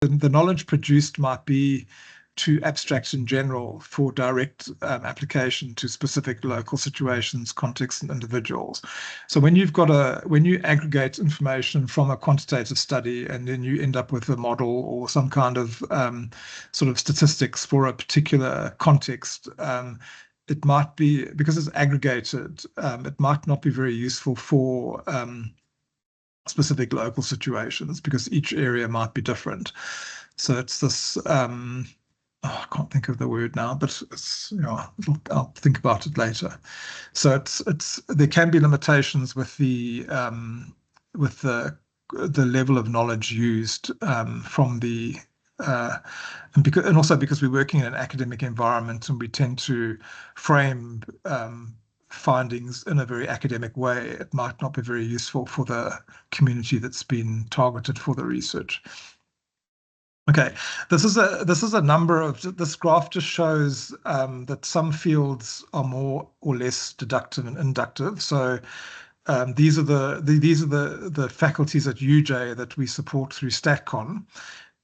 the knowledge produced might be too abstract in general for direct application to specific local situations, contexts, and individuals. So when you aggregate information from a quantitative study and then you end up with a model or some kind of sort of statistics for a particular context, it might be, because it's aggregated, it might not be very useful for specific local situations because each area might be different. So it's this, I can't think of the word now, but it's, I'll think about it later. So there can be limitations with the level of knowledge used from the and also because we're working in an academic environment and we tend to frame findings in a very academic way, it might not be very useful for the community that's been targeted for the research. Okay, this is a number of, this graph just shows that some fields are more or less deductive and inductive. So these are the faculties at UJ that we support through StatCon,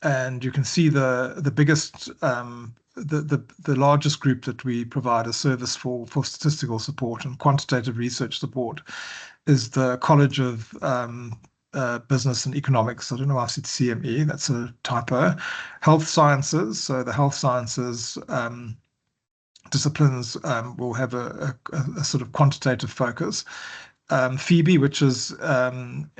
and you can see the biggest the largest group that we provide a service for statistical support and quantitative research support is the College of Business and Economics. I don't know why I said CME, that's a typo. Health Sciences, so the health sciences disciplines will have a sort of quantitative focus. Phoebe, which is engineering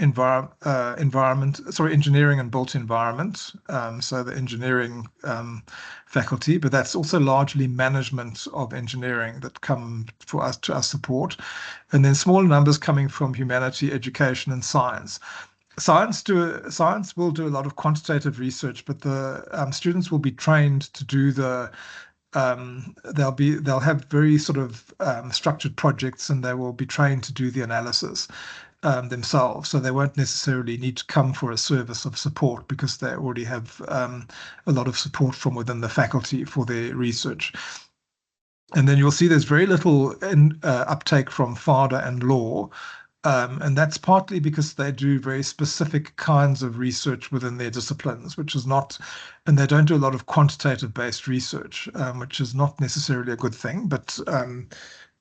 and built environment, so the engineering faculty, but that's also largely management of engineering that come for us to our support, and then smaller numbers coming from humanity, education, and science. Science will do a lot of quantitative research, but the students will be trained to do the they'll have very sort of structured projects, and they will be trained to do the analysis themselves. So they won't necessarily need to come for a service of support because they already have a lot of support from within the faculty for their research. And then you'll see there's very little uptake from FADA and law. And that's partly because they do very specific kinds of research within their disciplines, which is not, and they don't do a lot of quantitative-based research, which is not necessarily a good thing. But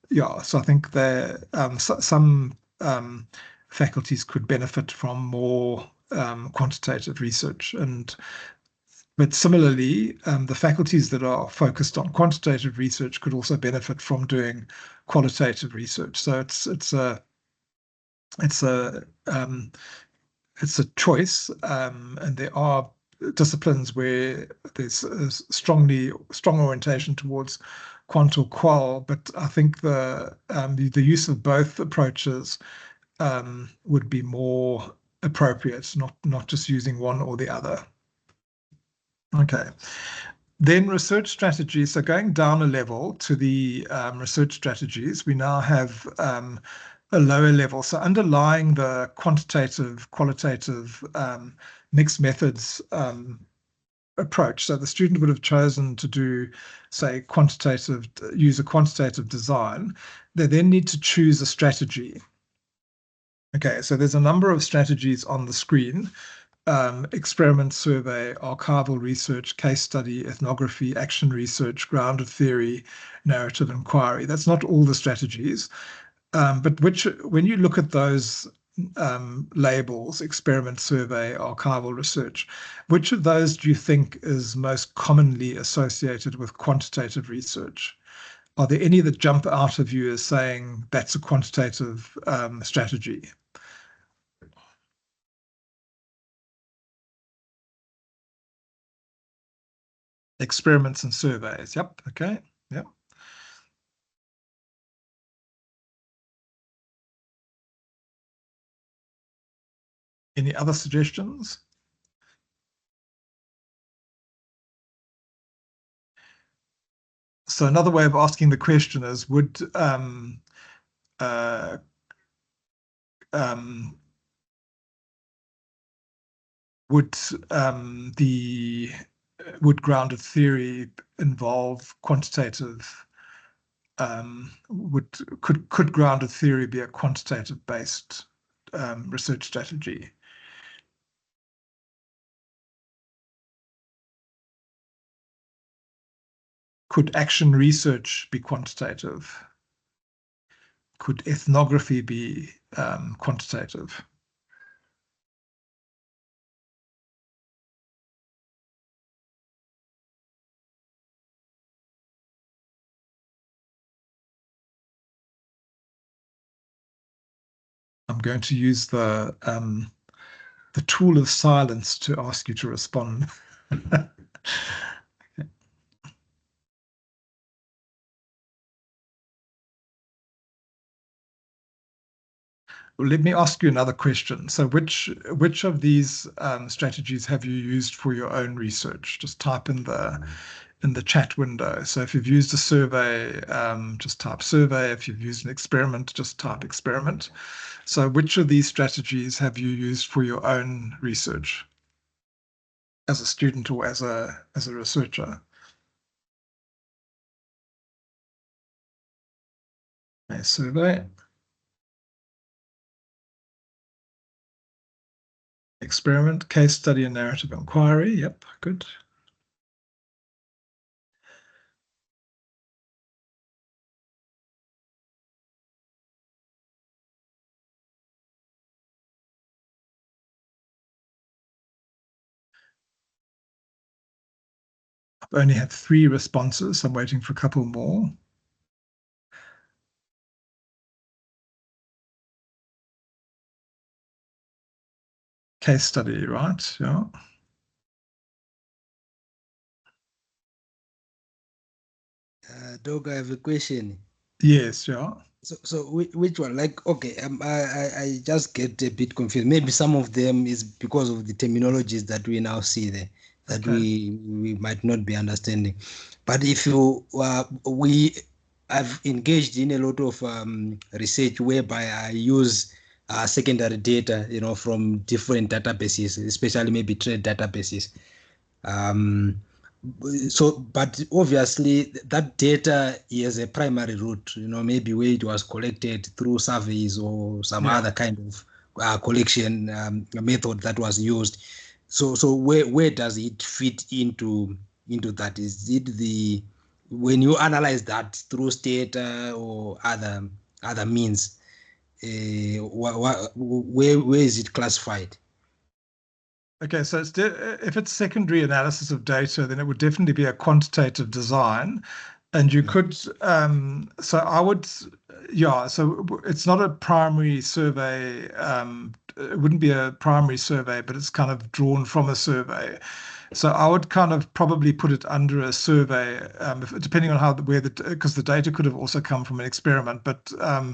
yeah, so I think some faculties could benefit from more quantitative research. But similarly, the faculties that are focused on quantitative research could also benefit from doing qualitative research. So it's a choice, and there are disciplines where there's a strong orientation towards quant or qual, but I think the use of both approaches would be more appropriate, not just using one or the other. Okay. Then research strategies. So going down a level to the research strategies, we now have a lower level. So underlying the quantitative, qualitative mixed methods approach. So the student would have chosen to do, say, use a quantitative design. They then need to choose a strategy. Okay, so there's a number of strategies on the screen. Experiment, survey, archival research, case study, ethnography, action research, grounded theory, narrative inquiry. That's not all the strategies. But when you look at those labels, experiment, survey, archival research, which of those do you think is most commonly associated with quantitative research? Are there any that jump out of you as saying that's a quantitative strategy? Experiments and surveys. Yep. Okay. Yep. Any other suggestions? So another way of asking the question is, would grounded theory involve quantitative? Could grounded theory be a quantitative based research strategy? Could action research be quantitative? Could ethnography be quantitative? I'm going to use the tool of silence to ask you to respond. Well, let me ask you another question. So which of these strategies have you used for your own research? Just type in the chat window. So if you've used a survey, just type survey. If you've used an experiment, just type experiment. So which of these strategies have you used for your own research as a student or as a researcher? A survey, experiment, case study, and narrative inquiry. Yep, good. I've only had 3 responses. So I'm waiting for a couple more. Case study, right? Yeah. Doug, I have a question. Yes, yeah. So which one? Like, okay, I just get a bit confused. Maybe some of them is because of the terminologies that we now see there that Okay. we might not be understanding. But if you I've engaged in a lot of research whereby I use secondary data, from different databases, especially maybe trade databases. Um, but obviously that data is a primary route, maybe where it was collected through surveys or some Yeah. other kind of collection method that was used. So where does it fit into that? Is it when you analyze that through data or other means, where is it classified? Okay, so if it's secondary analysis of data, then it would definitely be a quantitative design. And you could, so I would, yeah, so it's not a primary survey. It wouldn't be a primary survey, but it's kind of drawn from a survey. So I would kind of probably put it under a survey, depending on because the data could have also come from an experiment, but I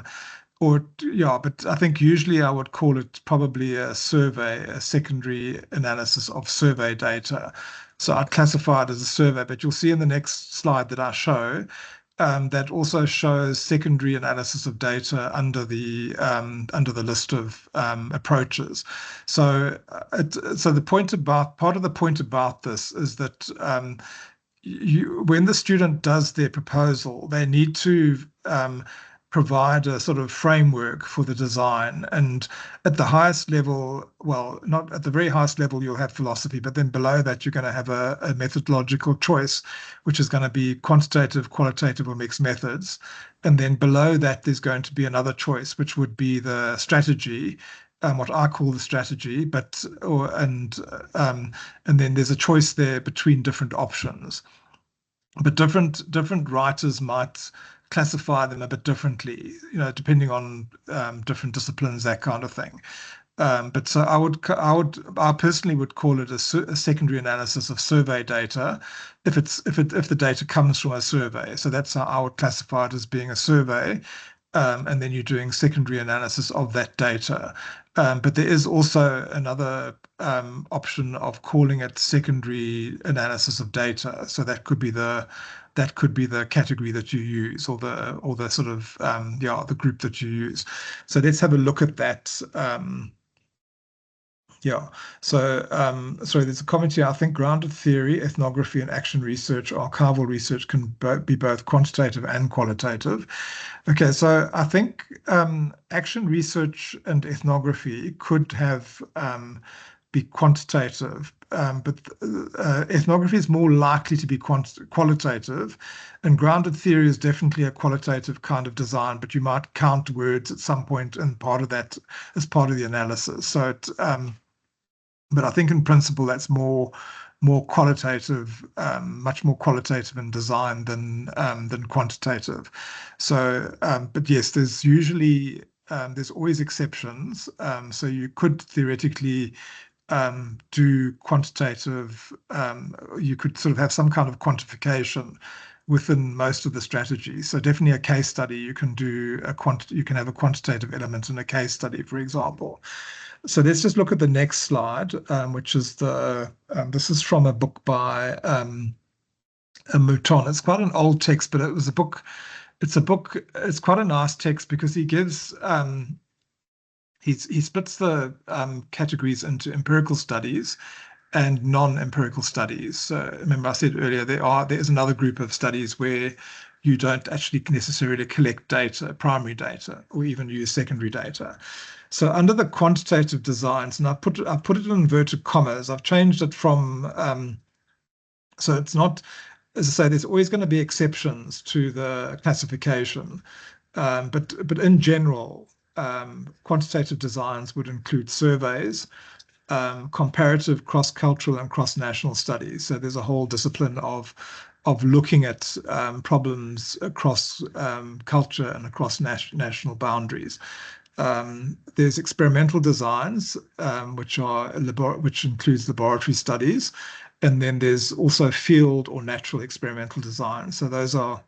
think usually I would call it probably a survey, a secondary analysis of survey data. So I'd classify it as a survey, but you'll see in the next slide that I show that also shows secondary analysis of data under the list of approaches. So part of the point about this is that when the student does their proposal, they need to provide a sort of framework for the design. And at the highest level, well, not at the very highest level, you'll have philosophy, but then below that, you're going to have a methodological choice, which is going to be quantitative, qualitative, or mixed methods. And then below that, there's going to be another choice, which would be the strategy. What I call the strategy, and then there's a choice there between different options. But different writers might classify them a bit differently, depending on different disciplines, that kind of thing. But so I personally would call it a secondary analysis of survey data, if the data comes from a survey. So that's how I would classify it, as being a survey, and then you're doing secondary analysis of that data. But there is also another option of calling it secondary analysis of data. So that could be the category that you use, or the sort of the group that you use. So let's have a look at that. Yeah. So, sorry, there's a comment here. I think grounded theory, ethnography, and action research, archival research can be both quantitative and qualitative. Okay, so I think action research and ethnography could be quantitative, ethnography is more likely to be qualitative, and grounded theory is definitely a qualitative kind of design, but you might count words at some point and part of that as part of the analysis. So but I think in principle that's more qualitative, much more qualitative in design than quantitative. So, but yes, there's usually there's always exceptions. So you could theoretically do quantitative. You could sort of have some kind of quantification within most of the strategies. So definitely a case study, you can do you can have a quantitative element in a case study, for example. So let's just look at the next slide, which is this is from a book by Mouton. It's quite an old text, but it was a book. It's quite a nice text because he gives he splits the categories into empirical studies and non-empirical studies. So remember I said earlier there is another group of studies where you don't actually necessarily collect data, primary data, or even use secondary data. So under the quantitative designs, and I put it in inverted commas. I've changed it from so it's not, as I say, there's always going to be exceptions to the classification, but in general, quantitative designs would include surveys, comparative, cross-cultural, and cross-national studies. So there's a whole discipline of looking at problems across culture and across national boundaries. There's experimental designs, which includes laboratory studies, and then there's also field or natural experimental design. So those are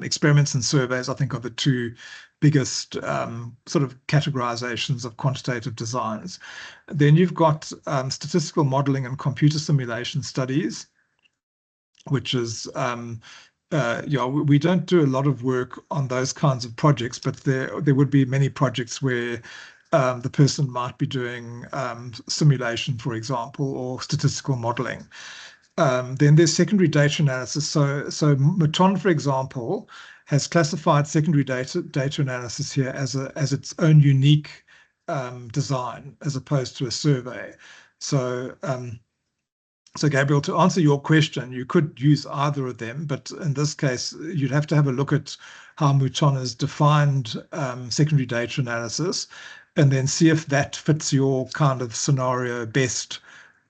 experiments and surveys, I think, are the two biggest sort of categorizations of quantitative designs. Then you've got statistical modeling and computer simulation studies, which is we don't do a lot of work on those kinds of projects, but there would be many projects where the person might be doing simulation, for example, or statistical modeling. Then there's secondary data analysis. So Mouton, for example, has classified secondary data analysis here as its own unique design as opposed to a survey. So Gabriel, to answer your question, you could use either of them, but in this case, you'd have to have a look at how Mouton has defined secondary data analysis and then see if that fits your kind of scenario best.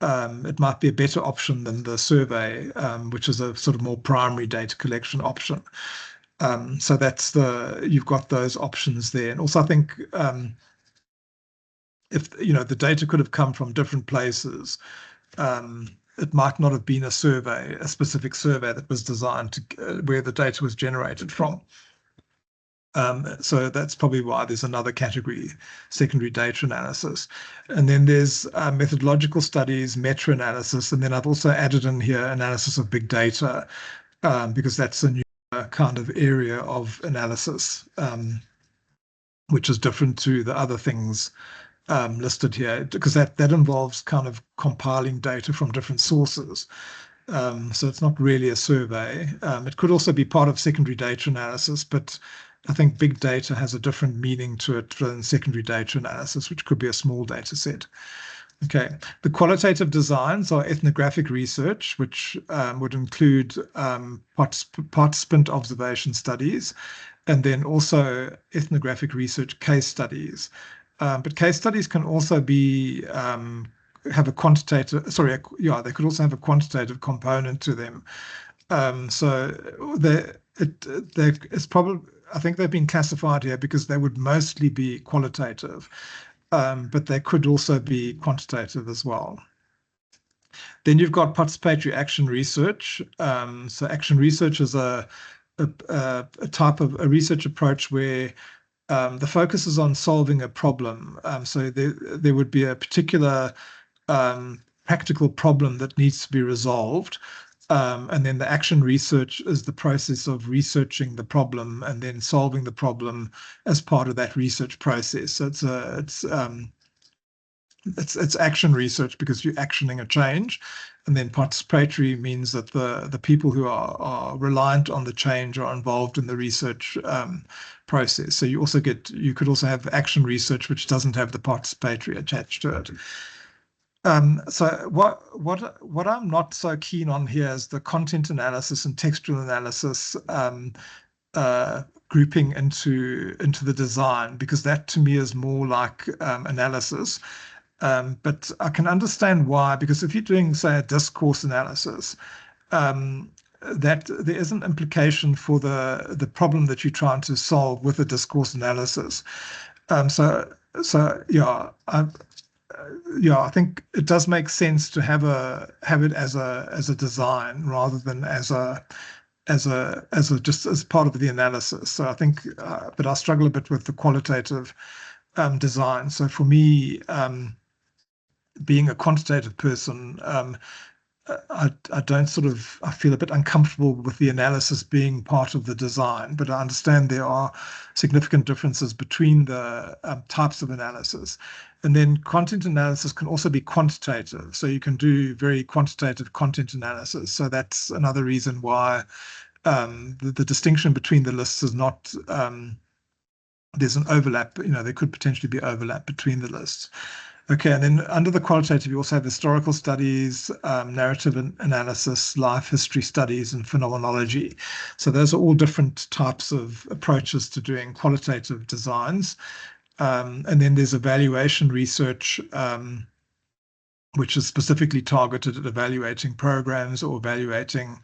It might be a better option than the survey, which is a sort of more primary data collection option. So you've got those options there. And also I think if the data could have come from different places, it might not have been a specific survey that was designed to where the data was generated from. So that's probably why there's another category, secondary data analysis. And then there's methodological studies, meta-analysis, and then I've also added in here analysis of big data, because that's a new kind of area of analysis, which is different to the other things listed here, because that involves kind of compiling data from different sources. So it's not really a survey. It could also be part of secondary data analysis, but I think big data has a different meaning to it than secondary data analysis, which could be a small data set. Okay, the qualitative designs are ethnographic research, which would include participant observation studies, and then also ethnographic research case studies. But case studies can also be have a quantitative. They could also have a quantitative component to them. So it's probably, I think they've been classified here because they would mostly be qualitative, but they could also be quantitative as well. Then you've got participatory action research. So action research is a type of a research approach where the focus is on solving a problem. So there would be a particular practical problem that needs to be resolved. And then the action research is the process of researching the problem and then solving the problem as part of that research process. So it's action research because you're actioning a change, and then participatory means that the people who are reliant on the change are involved in the research process. So you could also have action research which doesn't have the participatory attached to it. So what I'm not so keen on here is the content analysis and textual analysis grouping into the design, because that to me is more like analysis. But I can understand why, because if you're doing, say, a discourse analysis, that there is an implication for the problem that you're trying to solve with a discourse analysis. So yeah, I think it does make sense to have it as a design rather than as just as part of the analysis. So I think, but I struggle a bit with the qualitative design. So for me, being a quantitative person, I don't I feel a bit uncomfortable with the analysis being part of the design, but I understand there are significant differences between the types of analysis. And then content analysis can also be quantitative. So you can do very quantitative content analysis. So that's another reason why the distinction between the lists is not, there's an overlap, there could potentially be overlap between the lists. Okay, and then under the qualitative, you also have historical studies, narrative analysis, life history studies, and phenomenology. So those are all different types of approaches to doing qualitative designs. And then there's evaluation research, which is specifically targeted at evaluating programs or evaluating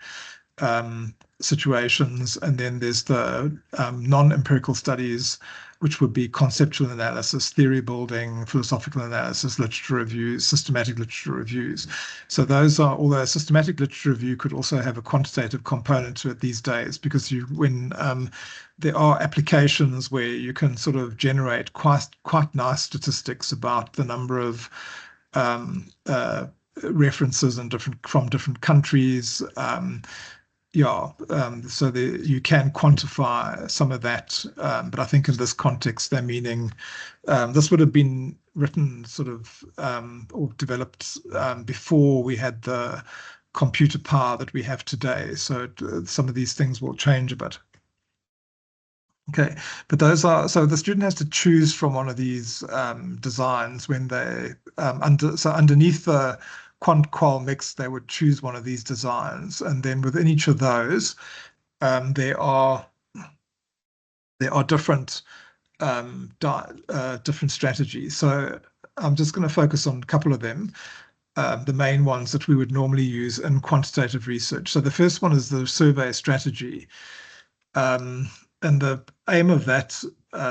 situations. And then there's the non-empirical studies, which would be conceptual analysis, theory building, philosophical analysis, literature reviews, systematic literature reviews. So those are, although systematic literature review could also have a quantitative component to it these days, because when there are applications where you can sort of generate quite nice statistics about the number of references from different countries. So you can quantify some of that, but I think in this context, they're meaning this would have been written sort of or developed before we had the computer power that we have today. So some of these things will change a bit. Okay, but so the student has to choose from one of these designs when they underneath the quant-qual mix, they would choose one of these designs, and then within each of those, there are different different strategies. So I'm just going to focus on a couple of them, the main ones that we would normally use in quantitative research. So the first one is the survey strategy. And the aim of that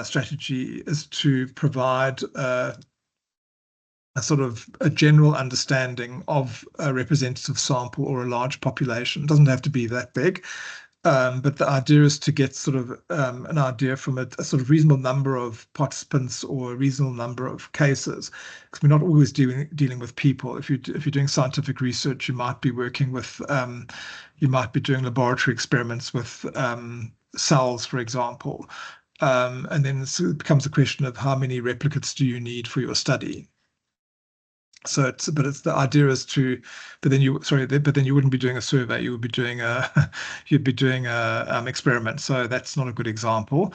strategy is to provide a sort of a general understanding of a representative sample or a large population. It doesn't have to be that big, but the idea is to get sort of an idea from a sort of reasonable number of participants or a reasonable number of cases, because we're not always dealing with people. If you're doing scientific research, you might be working with, you might be doing laboratory experiments with cells, for example, and then it becomes a question of how many replicates do you need for your study. So the idea is but then you wouldn't be doing a survey. You would be doing a experiment. So that's not a good example.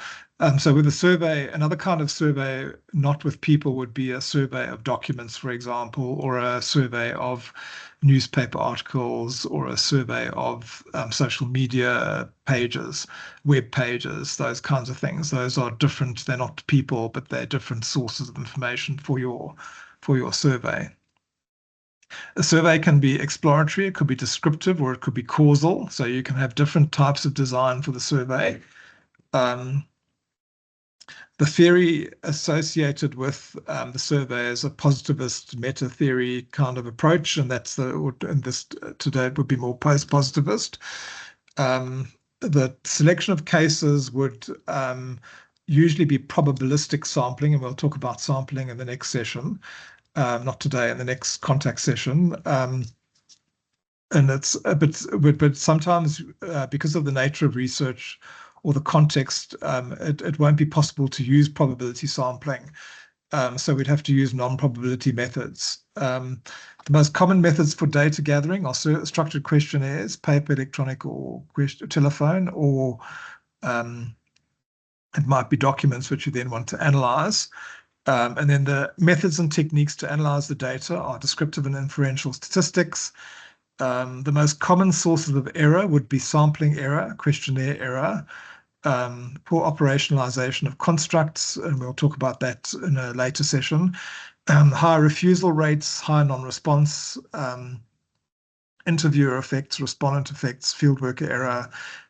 So with a survey, another kind of survey, not with people, would be a survey of documents, for example, or a survey of newspaper articles, or a survey of social media pages, web pages, those kinds of things. Those are different. They're not people, but they're different sources of information for your survey. A survey can be exploratory, it could be descriptive, or it could be causal. So you can have different types of design for the survey. The theory associated with the survey is a positivist meta theory kind of approach, and this today it would be more post-positivist. The selection of cases would usually be probabilistic sampling, and we'll talk about sampling in the next session. Not today, in the next contact session. And it's but sometimes because of the nature of research or the context, it won't be possible to use probability sampling. So we'd have to use non-probability methods. The most common methods for data gathering are structured questionnaires, paper, electronic, or telephone, or it might be documents which you then want to analyze. And then the methods and techniques to analyze the data are descriptive and inferential statistics. The most common sources of error would be sampling error, questionnaire error, poor operationalization of constructs, and we'll talk about that in a later session. High refusal rates, high non-response, interviewer effects, respondent effects, fieldworker error,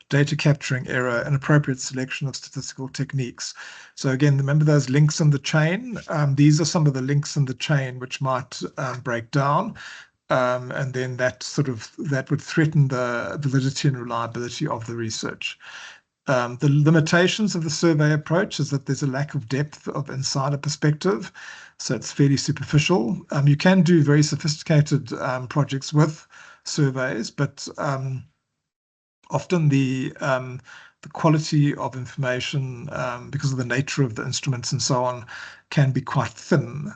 data capturing error, and appropriate selection of statistical techniques. So again, remember those links in the chain. These are some of the links in the chain which might break down. And then that would threaten the validity and reliability of the research. The limitations of the survey approach is that there's a lack of depth of insider perspective, so it's fairly superficial. You can do very sophisticated projects with surveys, but often the quality of information, because of the nature of the instruments and so on, can be quite thin.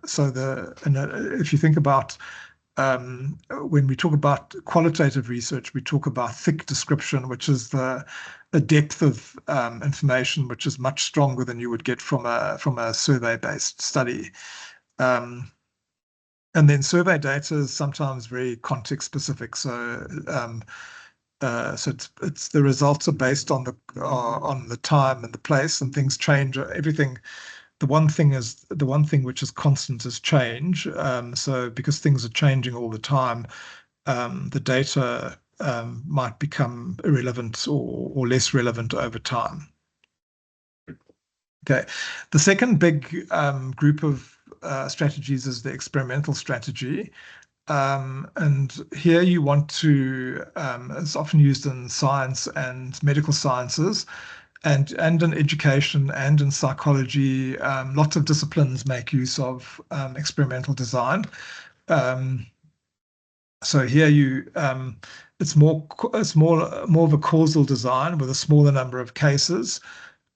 If you think about when we talk about qualitative research, we talk about thick description, which is the depth of information, which is much stronger than you would get from a survey-based study. And then survey data is sometimes very context-specific. So it's the results are based on the time and the place, and things change. Everything. The one thing which is constant is change. So because things are changing all the time, the data might become irrelevant or less relevant over time. Okay, the second big group of strategies is the experimental strategy. And here you want to, it's often used in science and medical sciences, and in education and in psychology. Lots of disciplines make use of experimental design. So here it's more of a causal design with a smaller number of cases.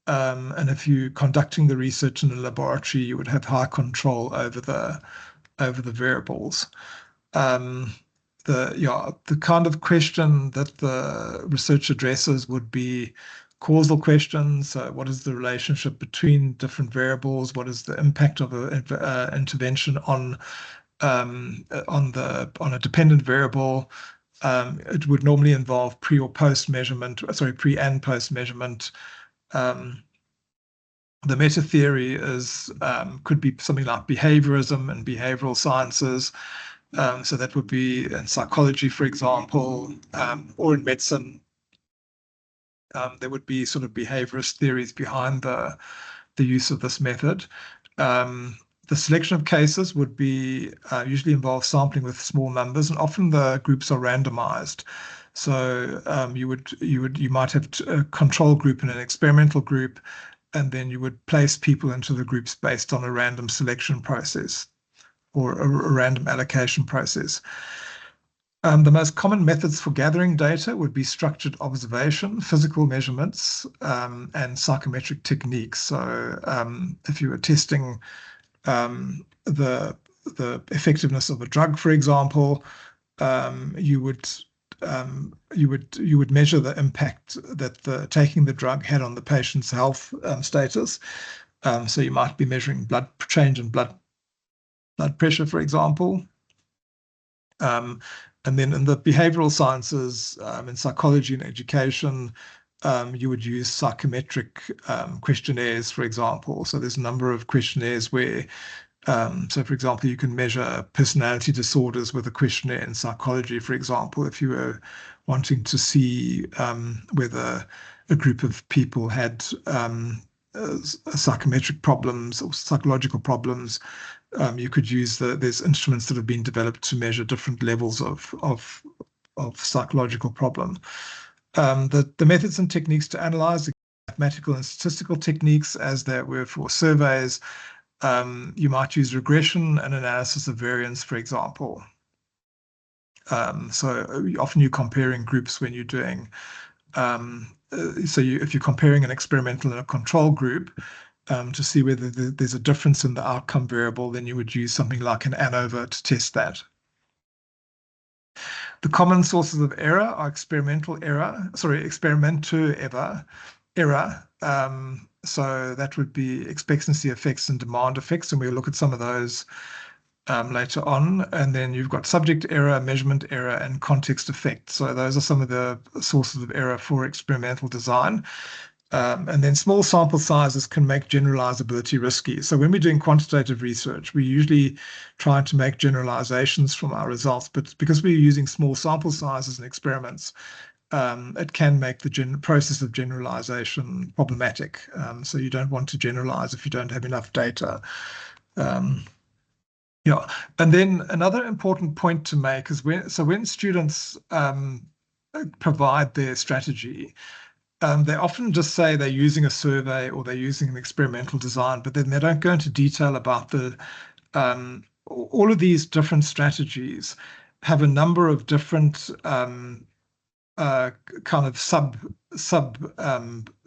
And if you're conducting the research in a laboratory, you would have high control over the variables. The kind of question that the research addresses would be causal questions. So what is the relationship between different variables? What is the impact of an intervention on a dependent variable? It would normally involve pre and post measurement. The meta theory could be something like behaviorism and behavioral sciences. So that would be in psychology, for example, or in medicine. There would be sort of behaviorist theories behind the use of this method. The selection of cases would be usually involve sampling with small numbers, and often the groups are randomized. So you might have a control group and an experimental group, and then you would place people into the groups based on a random selection process or a random allocation process. The most common methods for gathering data would be structured observation, physical measurements, and psychometric techniques. So if you were testing the effectiveness of a drug, for example, you would measure the impact that taking the drug had on the patient's health status. So you might be measuring change in blood pressure, for example. And then in the behavioral sciences, in psychology and education, you would use psychometric questionnaires, for example. So there's a number of questionnaires where, so for example, you can measure personality disorders with a questionnaire in psychology, for example, if you were wanting to see whether a group of people had psychometric problems or psychological problems. You could use there's instruments that have been developed to measure different levels of psychological problem. The methods and techniques to analyze, mathematical and statistical techniques, as there were for surveys. You might use regression and analysis of variance, for example. So often you're comparing groups when you're doing. If you're comparing an experimental and a control group, to see whether there's a difference in the outcome variable, then you would use something like an ANOVA to test that. The common sources of error are experimental error, error. So that would be expectancy effects and demand effects, and we'll look at some of those later on. And then you've got subject error, measurement error, and context effect. So those are some of the sources of error for experimental design. And then small sample sizes can make generalizability risky. So when we're doing quantitative research, we usually try to make generalizations from our results, but because we're using small sample sizes in experiments, it can make the process of generalization problematic. So you don't want to generalize if you don't have enough data. Yeah, and then another important point to make is when students provide their strategy, they often just say they're using a survey or they're using an experimental design, but then they don't go into detail about all of these different strategies have a number of different kind of sub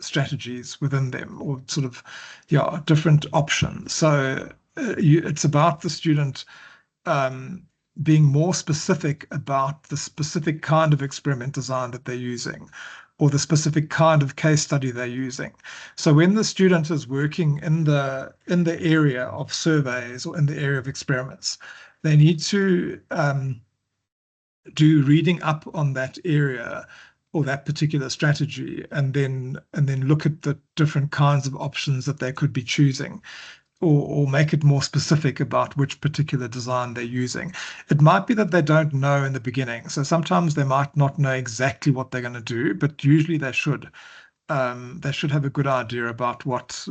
strategies within them, or sort of different options. So it's about the student being more specific about the specific kind of experiment design that they're using, or the specific kind of case study they're using. So when the student is working in the area of surveys or in the area of experiments, they need to do reading up on that area or that particular strategy, and then look at the different kinds of options that they could be choosing, or make it more specific about which particular design they're using. It might be that they don't know in the beginning. So sometimes they might not know exactly what they're going to do, but usually they should. They should have a good idea about what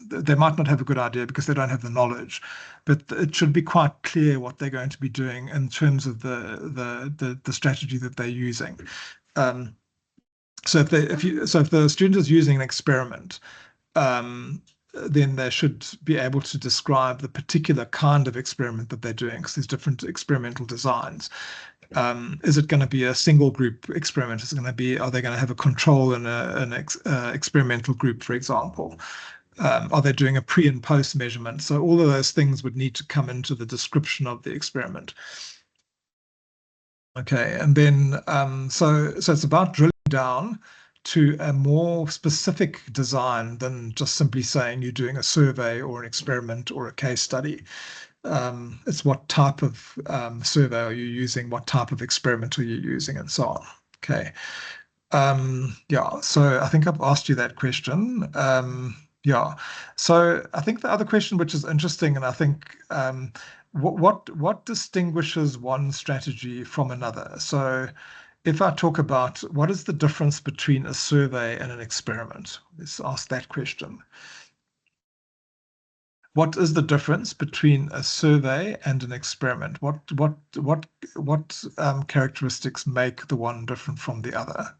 they might not have a good idea because they don't have the knowledge, but it should be quite clear what they're going to be doing in terms of the strategy that they're using. So if the student is using an experiment, then they should be able to describe the particular kind of experiment that they're doing, because there's different experimental designs. Is it going to be a single group experiment? Are they going to have a control in an experimental group, for example? Are they doing a pre and post measurement? So all of those things would need to come into the description of the experiment. Okay, and then so it's about drilling down to a more specific design than just simply saying you're doing a survey or an experiment or a case study. It's what type of survey are you using, what type of experiment are you using, and so on. Okay. Yeah, so I think I've asked you that question. Yeah, so I think the other question, which is interesting, and I think what distinguishes one strategy from another? So if I talk about what is the difference between a survey and an experiment, let's ask that question. What is the difference between a survey and an experiment? What characteristics make the one different from the other?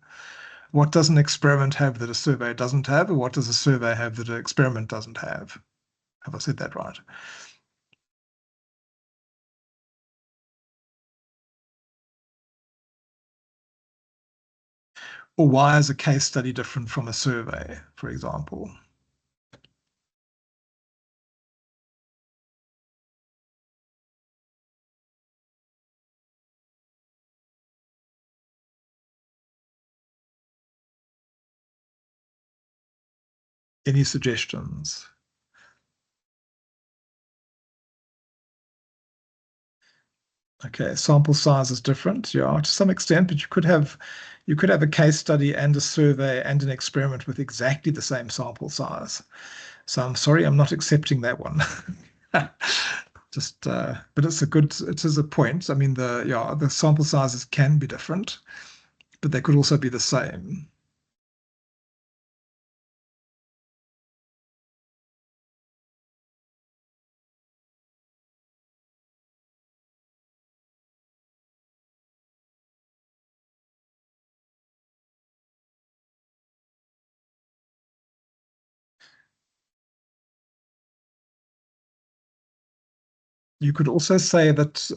What does an experiment have that a survey doesn't have, or what does a survey have that an experiment doesn't have? Have I said that right? Or why is a case study different from a survey, for example? Any suggestions? Okay, sample size is different, yeah, to some extent, but you could have a case study and a survey and an experiment with exactly the same sample size. So I'm sorry, I'm not accepting that one. Just, but it is a point. I mean, the sample sizes can be different, but they could also be the same. You could also say that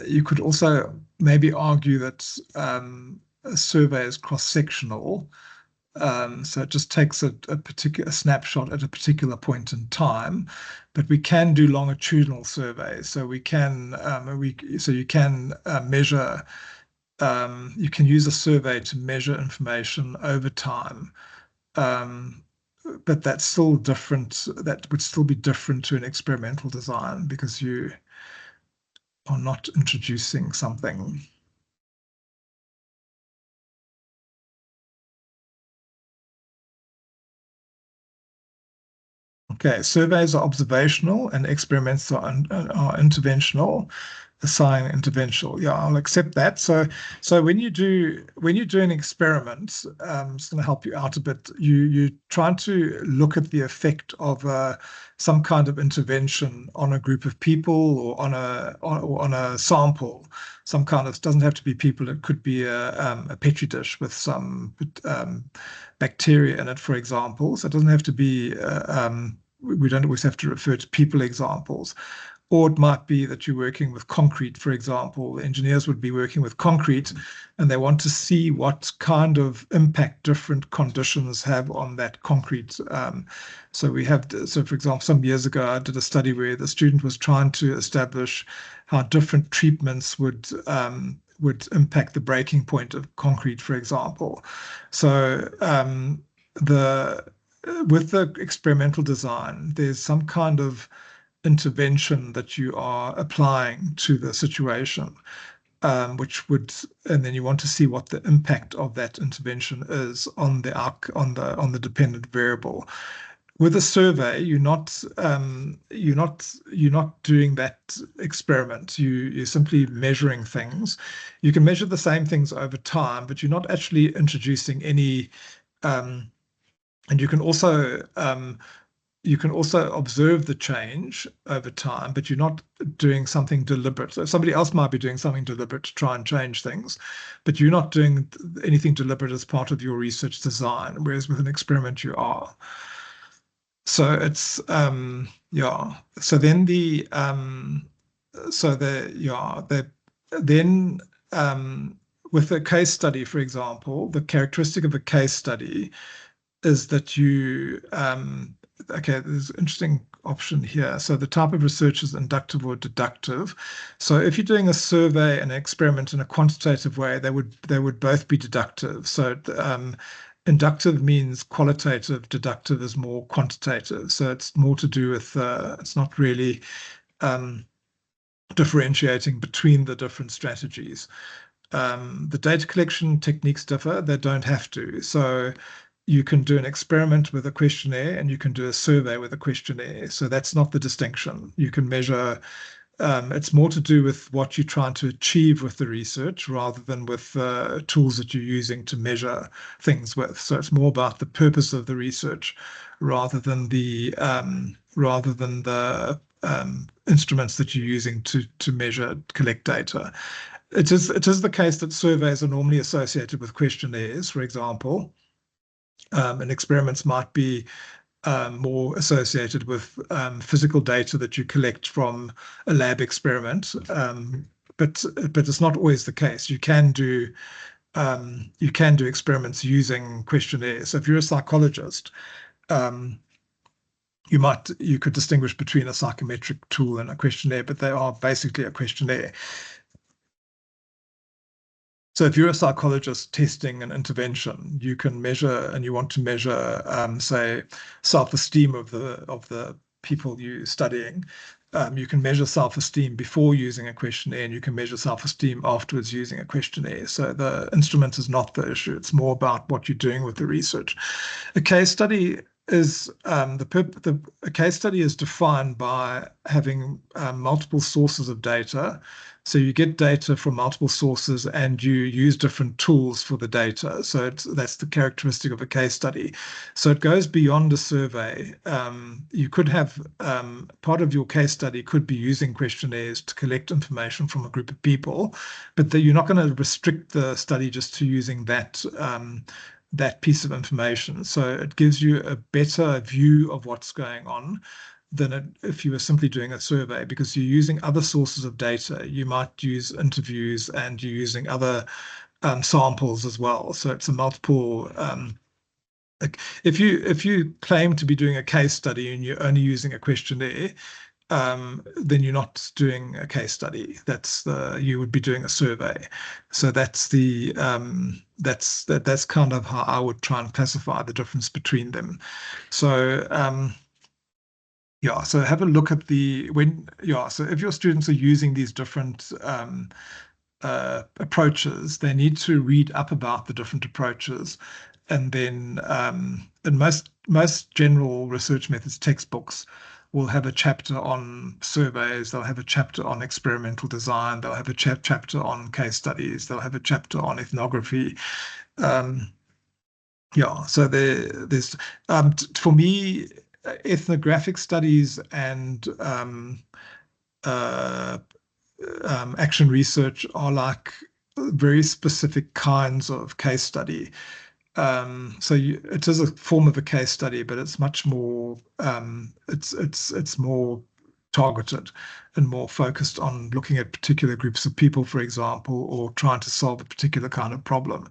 you could also maybe argue that a survey is cross-sectional. So it just takes a particular snapshot at a particular point in time, but we can do longitudinal surveys. So you can measure you can use a survey to measure information over time. But that's still different. That would still be different to an experimental design because you are not introducing something. Okay, surveys are observational and experiments are interventional. Assign interventional. Yeah, I'll accept that. So when you do an experiment, it's going to help you out a bit. You trying to look at the effect of some kind of intervention on a group of people or on a sample. Some kind of, doesn't have to be people. It could be a petri dish with some bacteria in it, for example. So it doesn't have to be. We don't always have to refer to people examples. Or it might be that you're working with concrete, for example. Engineers would be working with concrete and they want to see what kind of impact different conditions have on that concrete. So for example, some years ago, I did a study where the student was trying to establish how different treatments would impact the breaking point of concrete, for example. So with the experimental design, there's some kind of intervention that you are applying to the situation, and then you want to see what the impact of that intervention is on the dependent variable. With a survey, you're not doing that experiment. You're simply measuring things. You can measure the same things over time, but you're not actually introducing any. And you can also observe the change over time, but you're not doing something deliberate. So somebody else might be doing something deliberate to try and change things, but you're not doing anything deliberate as part of your research design, whereas with an experiment you are. So it's yeah. So then with a case study, for example, the characteristic of a case study is that okay, there's an interesting option here. So the type of research is inductive or deductive. So if you're doing a survey and an experiment in a quantitative way, they would both be deductive. So inductive means qualitative, deductive is more quantitative. So it's more to do with, it's not really differentiating between the different strategies. The data collection techniques differ, they don't have to. So you can do an experiment with a questionnaire and you can do a survey with a questionnaire. So that's not the distinction. You can measure, it's more to do with what you're trying to achieve with the research rather than with tools that you're using to measure things with. So it's more about the purpose of the research rather than the instruments that you're using to measure, collect data. It is the case that surveys are normally associated with questionnaires, for example. And experiments might be more associated with physical data that you collect from a lab experiment. But it's not always the case. You can do experiments using questionnaires. So if you're a psychologist, you could distinguish between a psychometric tool and a questionnaire, but they are basically a questionnaire. So if you're a psychologist testing an intervention, you can measure, and you want to measure, say, self-esteem of the people you're studying. You can measure self-esteem before using a questionnaire, and you can measure self-esteem afterwards using a questionnaire. So the instrument is not the issue. It's more about what you're doing with the research. A case study is a case study is defined by having multiple sources of data. So you get data from multiple sources and you use different tools for the data. So that's the characteristic of a case study. So it goes beyond a survey. You could have part of your case study could be using questionnaires to collect information from a group of people, but you're not going to restrict the study just to using that piece of information. So it gives you a better view of what's going on than if you were simply doing a survey, because you're using other sources of data. You might use interviews and you're using other samples as well. So it's a multiple. If you claim to be doing a case study and you're only using a questionnaire, then you're not doing a case study. You would be doing a survey. So that's kind of how I would try and classify the difference between them. So yeah, so have a look at so if your students are using these different approaches, they need to read up about the different approaches. And then in most general research methods textbooks will have a chapter on surveys, they'll have a chapter on experimental design, they'll have a chapter on case studies, they'll have a chapter on ethnography. Yeah, so there's for me, ethnographic studies and action research are like very specific kinds of case study. So it is a form of a case study, but it's much more it's more targeted and more focused on looking at particular groups of people, for example, or trying to solve a particular kind of problem.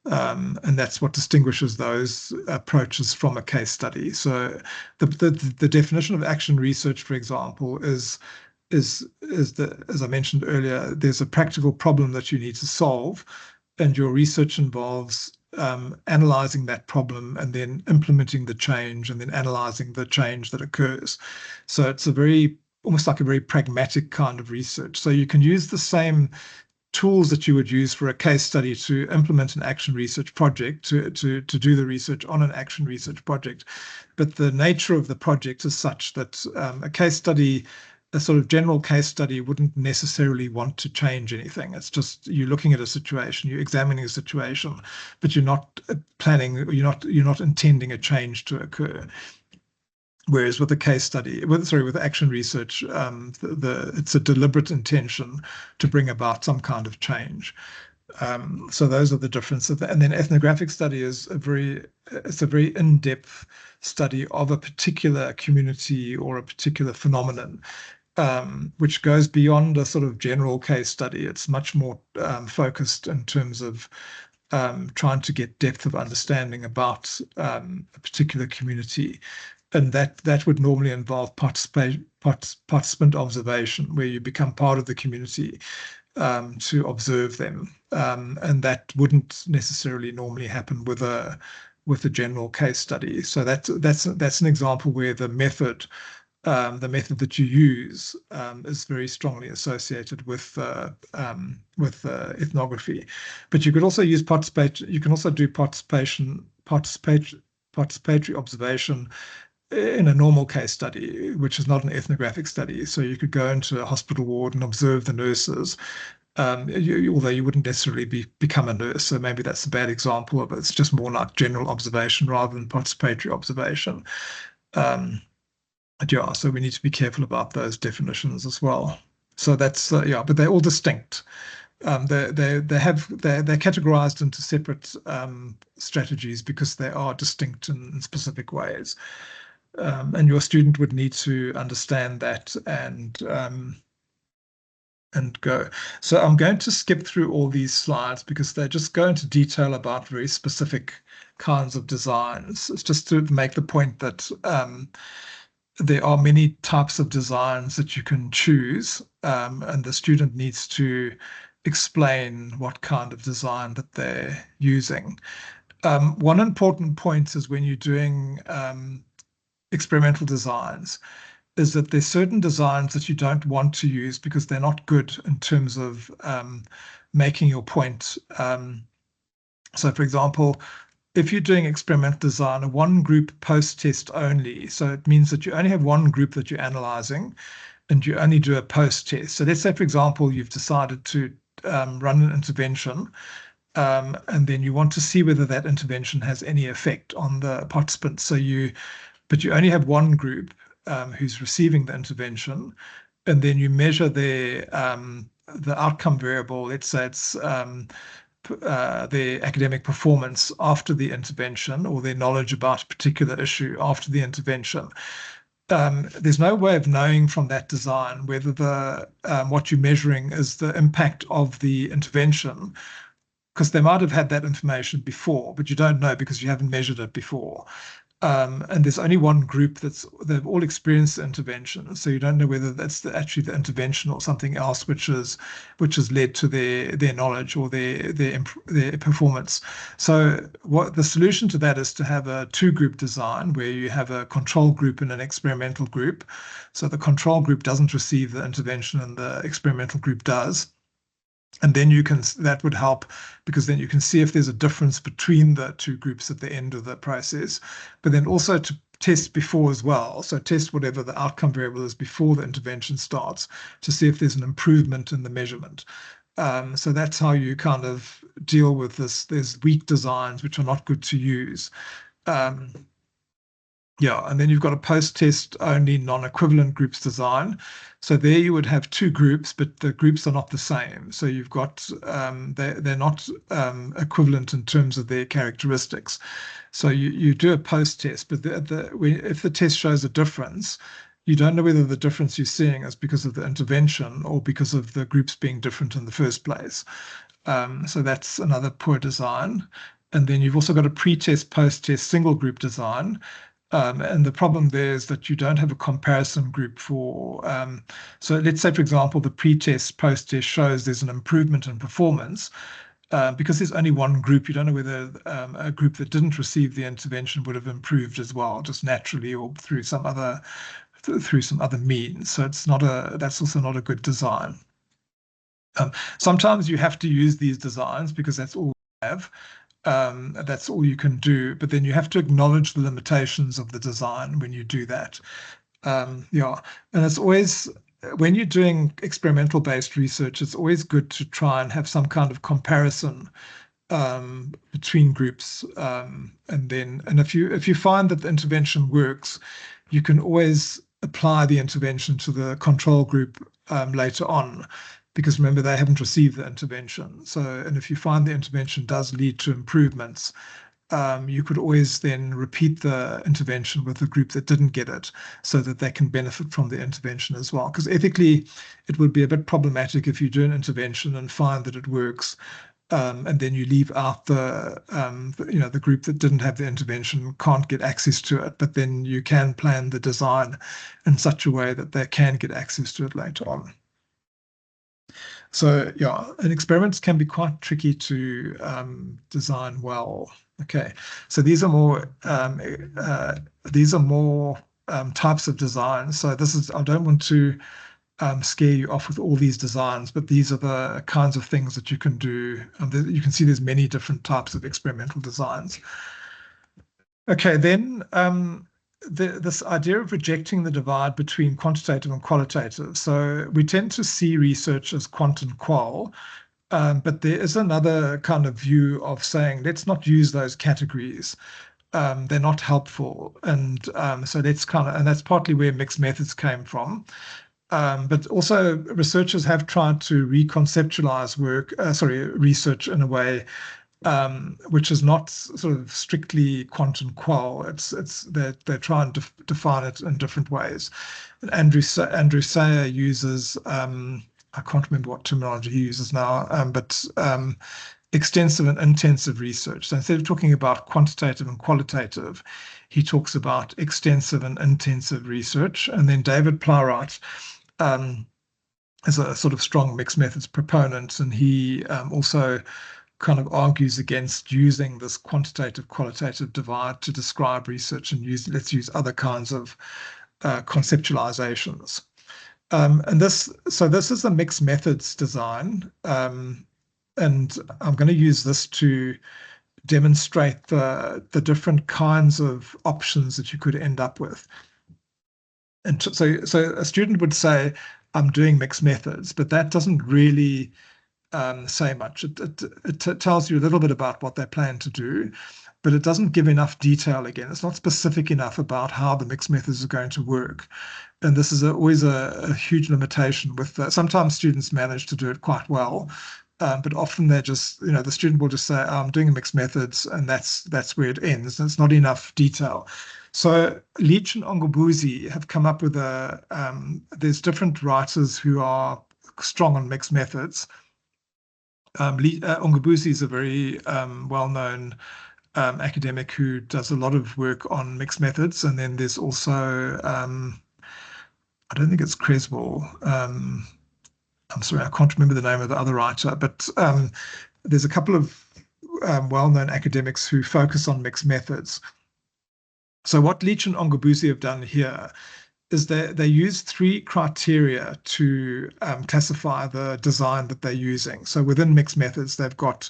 And that's what distinguishes those approaches from a case study. So the definition of action research, for example, is as I mentioned earlier, there's a practical problem that you need to solve, and your research involves analyzing that problem and then implementing the change and then analyzing the change that occurs. So it's almost like a very pragmatic kind of research. So you can use the same tools that you would use for a case study to implement an action research project, to do the research on an action research project. But the nature of the project is such that a case study, a sort of general case study, wouldn't necessarily want to change anything. It's just you're looking at a situation, you're examining a situation, but you're not planning, you're not intending a change to occur. Whereas with a case study, with action research, it's a deliberate intention to bring about some kind of change. So those are the differences. And then ethnographic study is a very in-depth study of a particular community or a particular phenomenon, which goes beyond a sort of general case study. It's much more focused in terms of trying to get depth of understanding about a particular community. And that would normally involve participant observation, where you become part of the community to observe them, and that wouldn't necessarily normally happen with a general case study. So that's an example where the method that you use is very strongly associated with ethnography. But you could also use participation. You can also do participatory observation in a normal case study, which is not an ethnographic study. So you could go into a hospital ward and observe the nurses, although you wouldn't necessarily become a nurse. So maybe that's a bad example of it. It's just more like general observation rather than participatory observation. But yeah, so we need to be careful about those definitions as well. So that's but they're all distinct. They're categorized into separate strategies because they are distinct in specific ways. And your student would need to understand that and go. So I'm going to skip through all these slides because they just go into detail about very specific kinds of designs. It's just to make the point that there are many types of designs that you can choose, and the student needs to explain what kind of design that they're using. One important point is when you're doing experimental designs is that there's certain designs that you don't want to use because they're not good in terms of making your point. So for example, if you're doing experimental design, a one group post-test only, so it means that you only have one group that you're analyzing and you only do a post-test. So let's say, for example, you've decided to run an intervention, and then you want to see whether that intervention has any effect on the participants. But you only have one group who's receiving the intervention, and then you measure the outcome variable. Let's say it's their academic performance after the intervention, or their knowledge about a particular issue after the intervention. There's no way of knowing from that design whether what you're measuring is the impact of the intervention, because they might have had that information before, but you don't know because you haven't measured it before. And there's only one group they've all experienced the intervention, so you don't know whether that's actually the intervention or something else which has led to their knowledge or their performance. So what the solution to that is to have a two-group design where you have a control group and an experimental group. So the control group doesn't receive the intervention and the experimental group does. And then that would help, because then you can see if there's a difference between the two groups at the end of the process, but then also to test before as well. So test whatever the outcome variable is before the intervention starts to see if there's an improvement in the measurement. So that's how you kind of deal with this. There's weak designs which are not good to use. Yeah, and then you've got a post-test only non-equivalent groups design. So there you would have two groups, but the groups are not the same. So you've got they're not equivalent in terms of their characteristics. So you do a post-test, but if the test shows a difference, you don't know whether the difference you're seeing is because of the intervention or because of the groups being different in the first place. So that's another poor design. And then you've also got a pre-test, post-test single group design. And the problem there is that you don't have a comparison group for, so let's say, for example, the pre-test, post-test shows there's an improvement in performance. Because there's only one group, you don't know whether a group that didn't receive the intervention would have improved as well, just naturally or through some other means. So that's also not a good design. Sometimes you have to use these designs because that's all we have. That's all you can do, but then you have to acknowledge the limitations of the design when you do that. Yeah, and it's always, when you're doing experimental based research, it's always good to try and have some kind of comparison between groups. And if you find that the intervention works, you can always apply the intervention to the control group later on, because remember, they haven't received the intervention. So, and if you find the intervention does lead to improvements, you could always then repeat the intervention with the group that didn't get it so that they can benefit from the intervention as well. Because ethically, it would be a bit problematic if you do an intervention and find that it works, and then you leave out the group that didn't have the intervention can't get access to it, but then you can plan the design in such a way that they can get access to it later on. So yeah, and experiments can be quite tricky to design well. Okay, so these are more types of designs. So I don't want to scare you off with all these designs, but these are the kinds of things that you can do. You can see there's many different types of experimental designs. Okay, then this idea of rejecting the divide between quantitative and qualitative. So we tend to see research as quant and qual, but there is another kind of view of saying, let's not use those categories. They're not helpful. And so and that's partly where mixed methods came from. But also researchers have tried to reconceptualize research in a way which is not sort of strictly quant and qual. They're trying to define it in different ways. Andrew Sayer uses I can't remember what terminology he uses now, but extensive and intensive research. So instead of talking about quantitative and qualitative, he talks about extensive and intensive research. And then David Plowright is a sort of strong mixed methods proponent, and he also kind of argues against using this quantitative qualitative divide to describe research, and let's use other kinds of conceptualizations. And this is a mixed methods design, and I'm going to use this to demonstrate the different kinds of options that you could end up with. And so a student would say, I'm doing mixed methods, but that doesn't really say much. It tells you a little bit about what they plan to do, but it doesn't give enough detail. Again, it's not specific enough about how the mixed methods are going to work. And this is always a huge limitation with sometimes students manage to do it quite well, but often they're just, the student will just say, I'm doing mixed methods, and that's where it ends. And it's not enough detail. So Leach and Ongobuzi have come up with there's different writers who are strong on mixed methods. Ongobuzi is a very well-known academic who does a lot of work on mixed methods. And then there's also, I don't think it's Creswell. I'm sorry, I can't remember the name of the other writer, but there's a couple of well-known academics who focus on mixed methods. So what Leach and Ongobusi have done here is they use 3 criteria to classify the design that they're using. So within mixed methods, they've got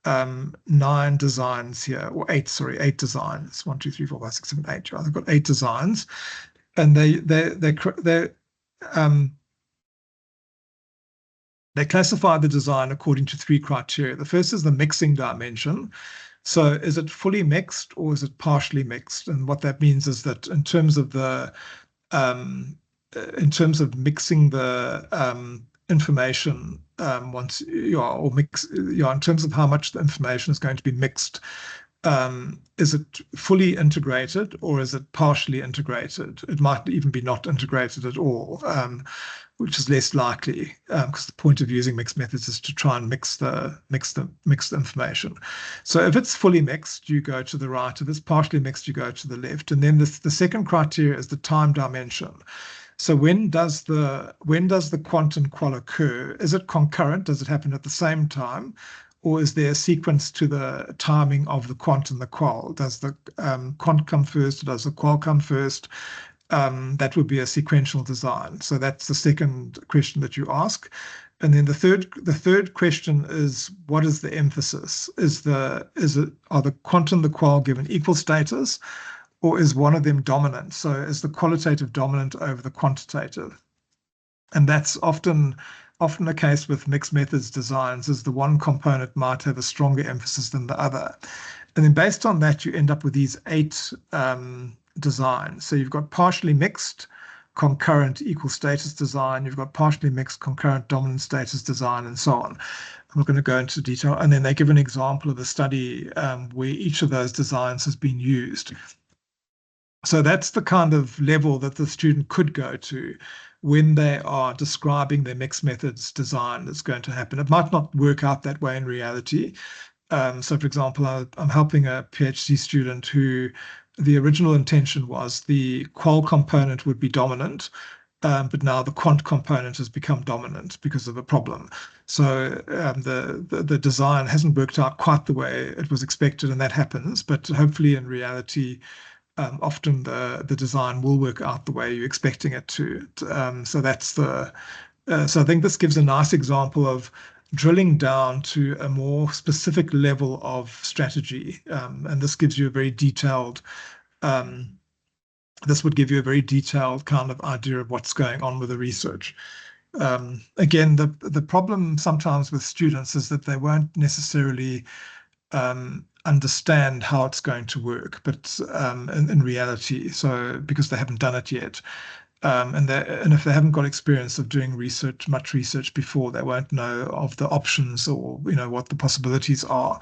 9 designs here, or 8 designs. 1, 2, 3, 4, 5, 6, 7, 8. Right? They've got 8 designs, and they classify the design according to 3 criteria. The first is the mixing dimension. So is it fully mixed or is it partially mixed? And what that means is that in terms of mixing the information once in terms of how much the information is going to be mixed, is it fully integrated or is it partially integrated? It might even be not integrated at all, which is less likely, because the point of using mixed methods is to try and mix the information. So if it's fully mixed, you go to the right. If it's partially mixed, you go to the left. And then the second criteria is the time dimension. So when does the quant and qual occur? Is it concurrent? Does it happen at the same time? Or is there a sequence to the timing of the quant and the qual? Does the quant come first, or does the qual come first? That would be a sequential design. So that's the second question that you ask. And then the third question is, what is the emphasis? Are the quant and the qual given equal status, or is one of them dominant? So is the qualitative dominant over the quantitative? And that's often the case with mixed methods designs, is the one component might have a stronger emphasis than the other. And then based on that, you end up with these 8 designs. So you've got partially mixed, concurrent, equal status design. You've got partially mixed, concurrent, dominant status design, and so on. I'm not going to go into detail. And then they give an example of a study where each of those designs has been used. So that's the kind of level that the student could go to when they are describing their mixed methods design that's going to happen. It might not work out that way in reality. So, for example, I'm helping a PhD student who the original intention was the qual component would be dominant, but now the quant component has become dominant because of a problem. So the design hasn't worked out quite the way it was expected, and that happens. But hopefully, in reality, often the design will work out the way you're expecting it to. So that's so I think this gives a nice example of drilling down to a more specific level of strategy, and this gives you a very detailed. This would give you a very detailed kind of idea of what's going on with the research. Again, the problem sometimes with students is that they won't necessarily understand how it's going to work, but in reality, so because they haven't done it yet, and if they haven't got experience of doing much research before, they won't know of the options or what the possibilities are.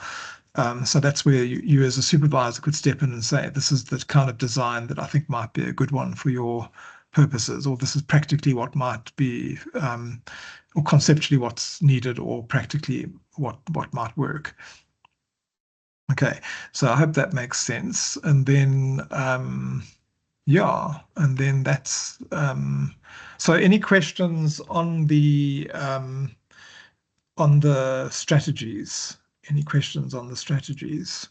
So that's where you as a supervisor could step in and say, this is the kind of design that I think might be a good one for your purposes, or this is practically what might be, or conceptually what's needed, or practically what might work. Okay, so I hope that makes sense. And then, yeah, and then that's, so any questions on the strategies? Any questions on the strategies?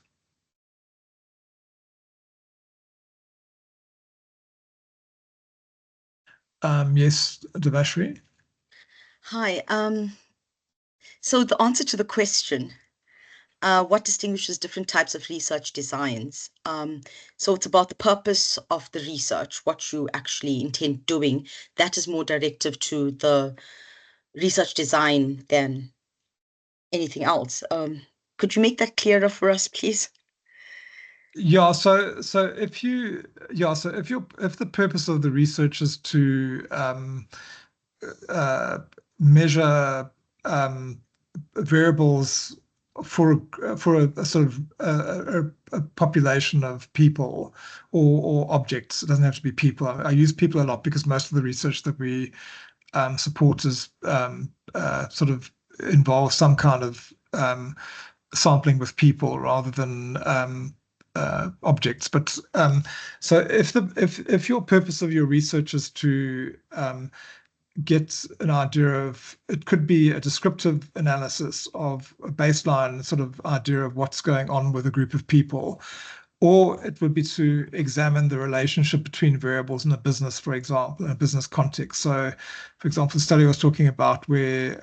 Yes, Devashri? Hi. So the answer to the question, what distinguishes different types of research designs? So it's about the purpose of the research, what you actually intend doing. That is more directive to the research design than anything else. Could you make that clearer for us, please? Yeah, so if the purpose of the research is to measure variables for a sort of a population of people or objects. It doesn't have to be people. I use people a lot because most of the research that we support is sort of involves some kind of sampling with people rather than objects. But so if your purpose of your research is to get an idea of, it could be a descriptive analysis of a baseline sort of idea of what's going on with a group of people, or it would be to examine the relationship between variables in a business, for example, in a business context. So, for example, the study I was talking about where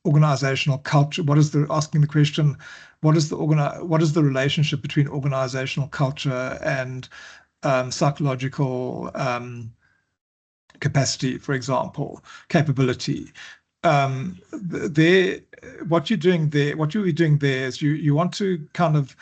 organizational culture, asking the question, what is the relationship between organizational culture and psychological capacity, for example, capability. What you're doing there is you want to kind of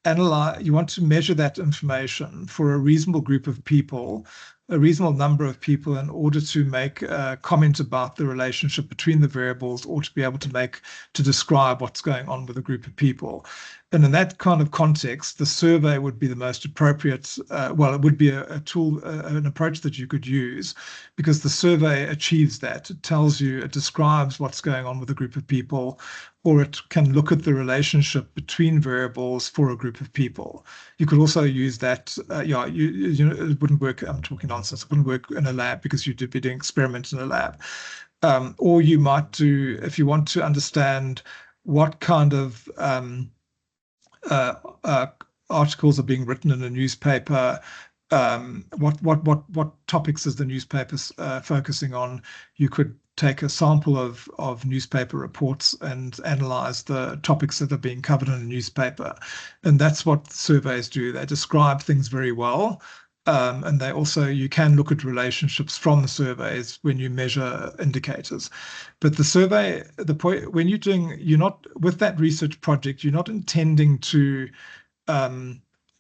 analyze, you want to measure that information for a reasonable group of people, a reasonable number of people, in order to make a comment about the relationship between the variables, or to be able to describe what's going on with a group of people. And in that kind of context, the survey would be the most appropriate. It would be a tool, an approach that you could use, because the survey achieves that. It tells you, it describes what's going on with a group of people, or it can look at the relationship between variables for a group of people. You could also use that. It wouldn't work. I'm talking nonsense. It wouldn't work in a lab because you'd be doing experiments in a lab. Or you might do, if you want to understand what kind of articles are being written in a newspaper, what topics is the newspaper focusing on, you could take a sample of newspaper reports and analyze the topics that are being covered in a newspaper. And that's what surveys do. They describe things very well. And you can look at relationships from the surveys when you measure indicators. But the survey, the point when you're not with that research project, you're not intending to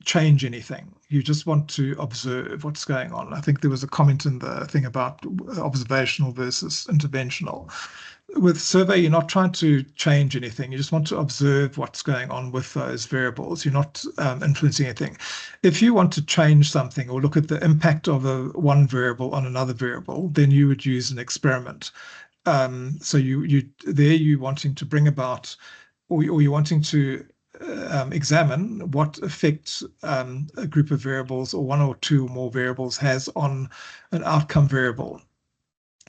change anything. You just want to observe what's going on. I think there was a comment in the thing about observational versus interventional. With survey, you're not trying to change anything. You just want to observe what's going on with those variables. You're not influencing anything. If you want to change something or look at the impact of one variable on another variable, then you would use an experiment. So you're wanting to bring about, or you're wanting to examine what effect a group of variables, or one or two or more variables, has on an outcome variable.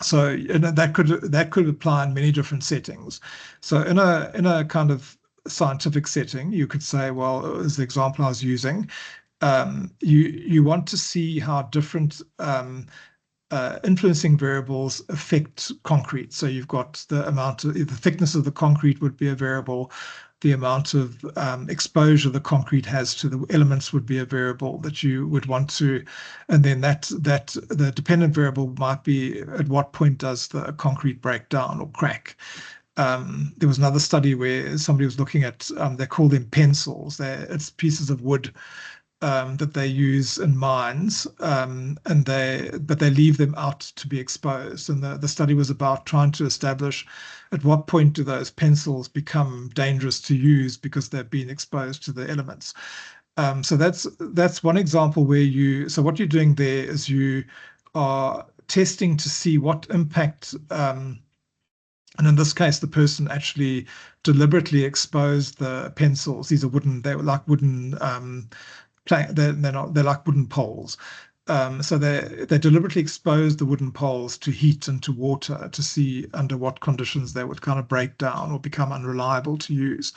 So that could apply in many different settings. So in a kind of scientific setting, you could say, well, as the example I was using, you want to see how different influencing variables affect concrete. So you've got the thickness of the concrete would be a variable. The amount of exposure the concrete has to the elements would be a variable that you would want to, and then the dependent variable might be at what point does the concrete break down or crack. There was another study where somebody was looking at, they call them pencils. It's pieces of wood that they use in mines, but they leave them out to be exposed. And the study was about trying to establish at what point do those pencils become dangerous to use because they've been exposed to the elements. So that's one example where so what you're doing there is you are testing to see what impact, and in this case, the person actually deliberately exposed the pencils. These are wooden, they're like wooden, they're like wooden poles. So they deliberately exposed the wooden poles to heat and to water to see under what conditions they would kind of break down or become unreliable to use.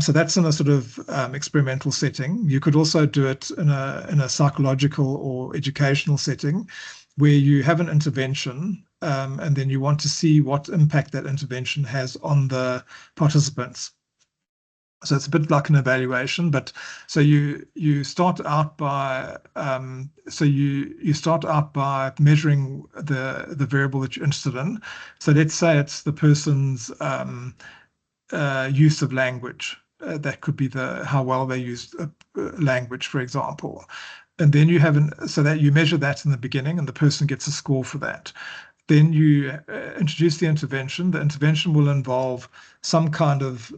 So that's in a sort of experimental setting. You could also do it in a psychological or educational setting where you have an intervention, and then you want to see what impact that intervention has on the participants. So it's a bit like an evaluation, but so you start out by you start out by measuring the variable that you're interested in. So let's say it's the person's use of language. That could be how well they use language, for example. And then so that you measure that in the beginning, and the person gets a score for that. Then you introduce the intervention. The intervention will involve some kind of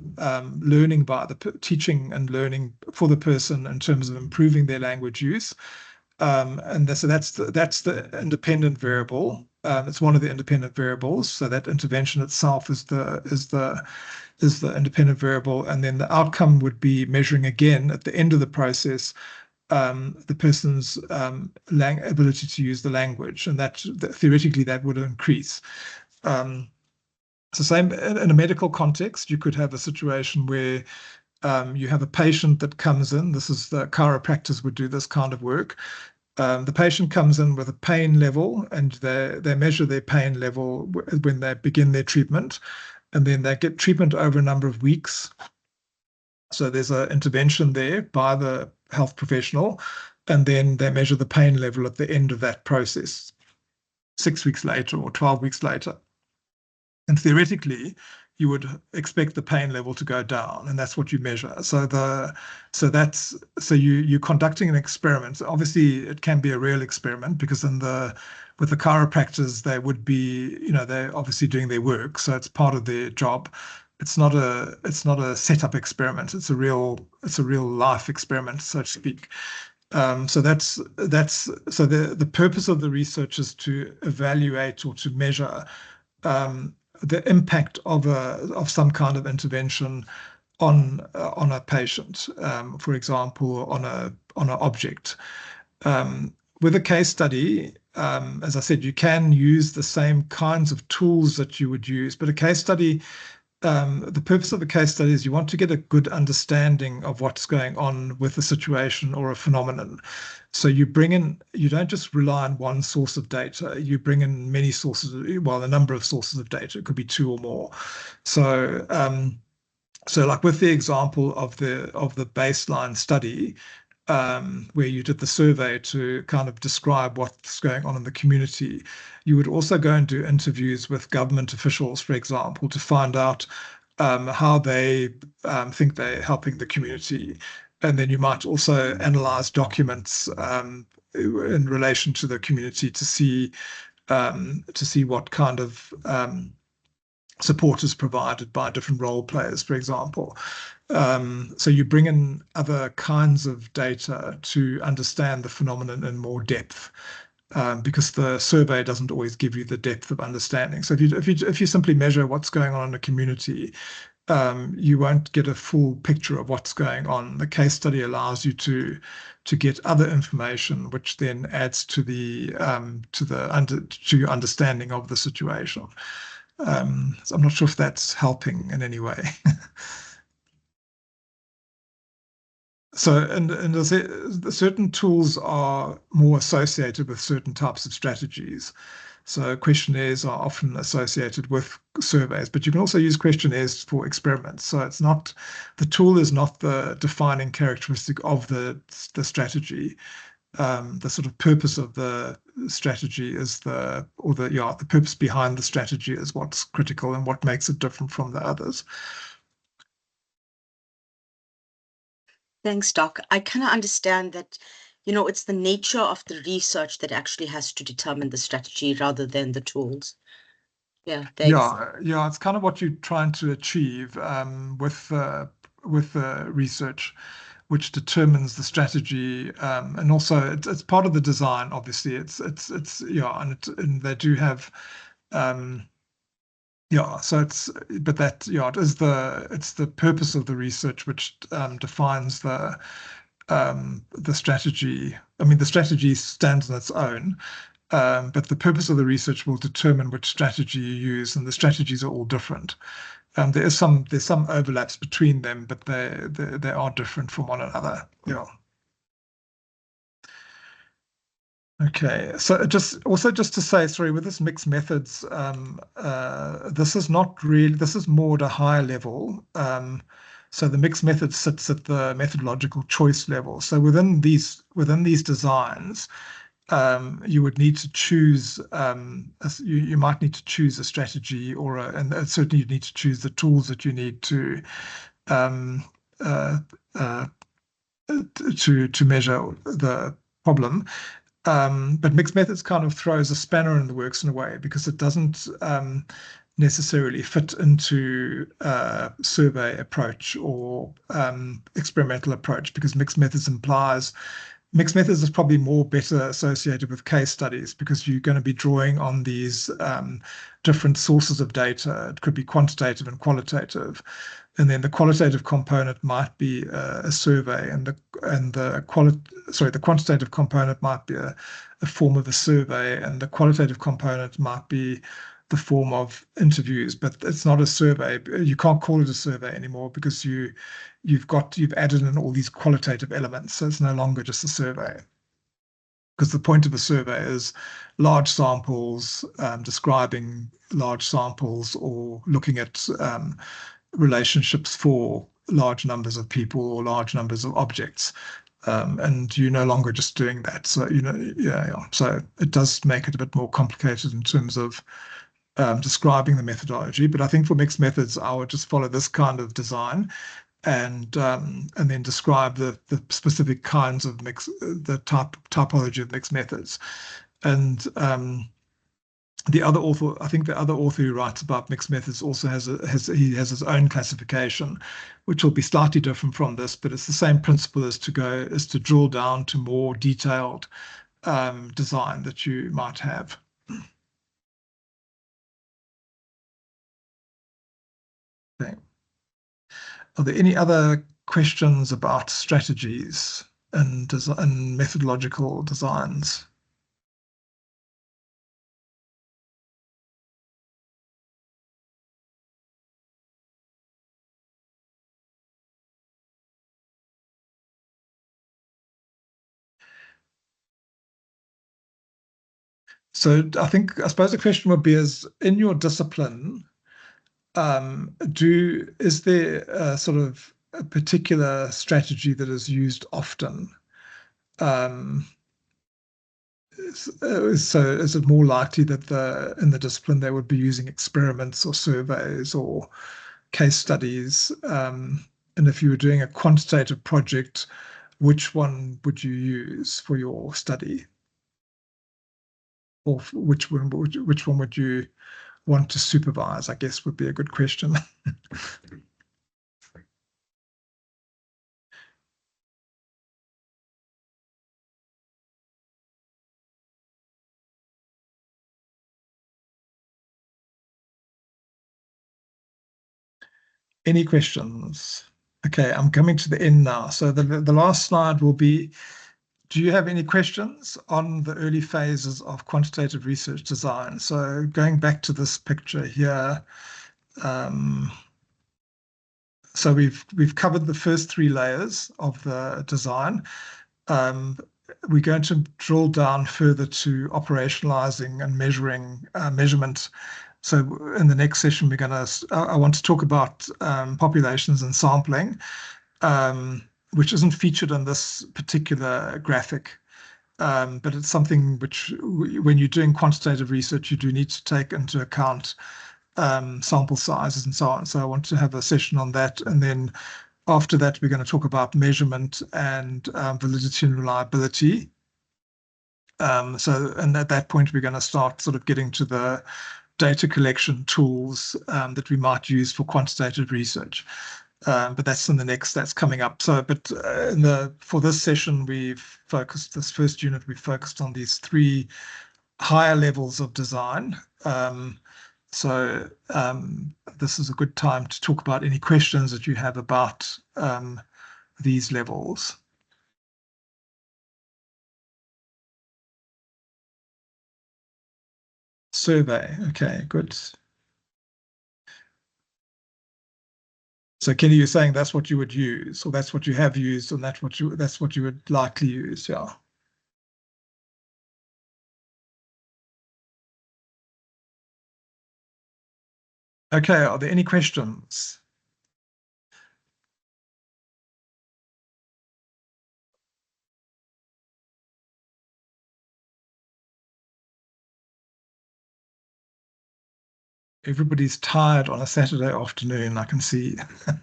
learning by the teaching and learning for the person in terms of improving their language use. So that's the independent variable. it's one of the independent variables. So that intervention itself is the independent variable, and then the outcome would be measuring again at the end of the process the person's ability to use the language, and that theoretically that would increase. So same in a medical context, you could have a situation where you have a patient that comes in. This is the chiropractors would do this kind of work. The patient comes in with a pain level, and they measure their pain level when they begin their treatment, and then they get treatment over a number of weeks. So there's an intervention there by the health professional, and then they measure the pain level at the end of that process, 6 weeks later or 12 weeks later. And theoretically, you would expect the pain level to go down, and that's what you measure. So you're conducting an experiment. Obviously, it can be a real experiment because with the chiropractors, they would be, they're obviously doing their work, so it's part of their job. It's not a setup experiment. It's a real life experiment, so to speak. So the purpose of the research is to evaluate or to measure the impact of some kind of intervention on a patient, for example, on an object. With a case study, as I said, you can use the same kinds of tools that you would use, but a case study, the purpose of a case study is you want to get a good understanding of what's going on with a situation or a phenomenon. So you don't just rely on one source of data, you bring in many sources, a number of sources of data. It could be two or more. So like with the example of the baseline study, where you did the survey to kind of describe what's going on in the community, you would also go and do interviews with government officials, for example, to find out how they think they're helping the community. And then you might also analyze documents in relation to the community to see what kind of support is provided by different role players, for example. So you bring in other kinds of data to understand the phenomenon in more depth, because the survey doesn't always give you the depth of understanding. So if you simply measure what's going on in a community, you won't get a full picture of what's going on. The case study allows you to get other information, which then adds to your understanding of the situation. So I'm not sure if that's helping in any way. So, and certain tools are more associated with certain types of strategies. So questionnaires are often associated with surveys, but you can also use questionnaires for experiments. So the tool is not the defining characteristic of the strategy. The sort of purpose of the strategy is the purpose behind the strategy is what's critical and what makes it different from the others. Thanks, Doc. I kind of understand that, it's the nature of the research that actually has to determine the strategy rather than the tools. Yeah, thanks. Yeah, it's kind of what you're trying to achieve with the research, which determines the strategy, and also it's part of the design. Obviously, and they do have. So it's the purpose of the research which defines the strategy. I mean, the strategy stands on its own, but the purpose of the research will determine which strategy you use, and the strategies are all different. There's some overlaps between them, but they are different from one another. Yeah. Okay, so just to say, sorry, with this mixed methods, this is more at a higher level. So the mixed method sits at the methodological choice level. So within these designs, you would need to choose. You might need to choose a strategy, and certainly you need to choose the tools that you need to measure the problem. But mixed methods kind of throws a spanner in the works in a way, because it doesn't necessarily fit into survey approach or experimental approach, because mixed methods implies mixed methods is probably better associated with case studies, because you're going to be drawing on these different sources of data. It could be quantitative and qualitative, and then the qualitative component might be a survey, and the quantitative component might be a form of a survey, and the qualitative component might be the form of interviews, but it's not a survey. You can't call it a survey anymore, because you've added in all these qualitative elements, so it's no longer just a survey. Because the point of a survey is large samples, describing large samples, or looking at relationships for large numbers of people or large numbers of objects. And you're no longer just doing that. So, so it does make it a bit more complicated in terms of describing the methodology. But I think for mixed methods, I would just follow this kind of design, and then describe the specific kinds of typology of mixed methods. And the other author, I think the other author who writes about mixed methods also has his own classification, which will be slightly different from this, but it's the same principle as to drill down to more detailed design that you might have. Okay. Are there any other questions about strategies and methodological designs? So I suppose the question would be, is in your discipline, is there a sort of a particular strategy that is used often? So is it more likely that in the discipline they would be using experiments or surveys or case studies? And if you were doing a quantitative project, which one would you use for your study? Or which one would you want to supervise, I guess, would be a good question. Any questions? Okay, I'm coming to the end now. So the last slide will be, do you have any questions on the early phases of quantitative research design? So going back to this picture here, so we've covered the first 3 layers of the design. We're going to drill down further to operationalizing and measurement. So in the next session, I want to talk about populations and sampling, which isn't featured in this particular graphic, but it's something which, when you're doing quantitative research, you do need to take into account sample sizes and so on. So I want to have a session on that, and then after that, we're going to talk about measurement and validity and reliability. And at that point, we're going to start sort of getting to the data collection tools that we might use for quantitative research. But that's coming up. So, but for this session, this first unit, we've focused on these 3 higher levels of design. So this is a good time to talk about any questions that you have about these levels. Survey. Okay, good. So Kenny, you're saying that's what you would use, or that's what you have used, and that's what you would likely use, yeah. Okay, are there any questions? Everybody's tired on a Saturday afternoon, I can see.